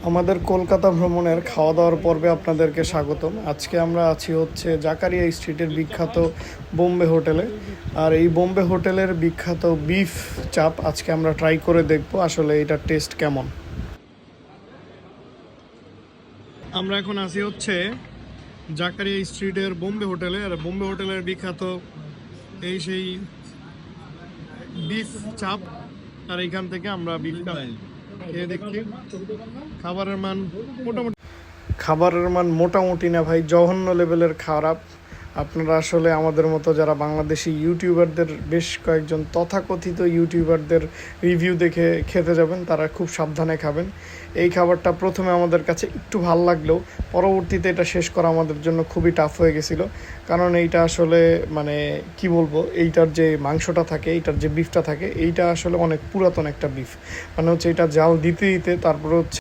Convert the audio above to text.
আমাদের কলকাতা ভ্রমণের খাওয়া দাওয়ার পর্বে আপনাদেরকে স্বাগতম। আজকে আমরা আছি হচ্ছে জাকারিয়া স্ট্রিটের বিখ্যাত বোম্বে হোটেলে। আর এই বোম্বে হোটেলের বিখ্যাত বিফ চাপ আজকে আমরা ট্রাই করে দেখব আসলে এটার টেস্ট কেমন। আমরা এখন আছি হচ্ছে জাকারিয়া স্ট্রিটের বোম্বে হোটেলে। আর বোম্বে হোটেলের বিখ্যাত এই সেই বিফ চাপ। আর এইখান থেকে আমরা বিফটা খেয়ে দেখছি। খাবারের মান মোটামুটি মোটামুটি না ভাই, জঘন্য লেভেলের খারাপ। আপনারা আসলে আমাদের মতো যারা বাংলাদেশি ইউটিউবারদের, বেশ কয়েকজন তথাকথিত ইউটিউবারদের রিভিউ দেখে খেতে যাবেন, তারা খুব সাবধানে খাবেন। এই খাবারটা প্রথমে আমাদের কাছে একটু ভাল লাগলেও পরবর্তীতে এটা শেষ করা আমাদের জন্য খুবই টাফ হয়ে গেছিলো। কারণ এইটা আসলে মানে কি বলবো, এইটার যে মাংসটা থাকে, এইটার যে বিফটা থাকে, এইটা আসলে অনেক পুরাতন একটা বিফ। মানে হচ্ছে এটা জাল দিতে দিতে তারপরে হচ্ছে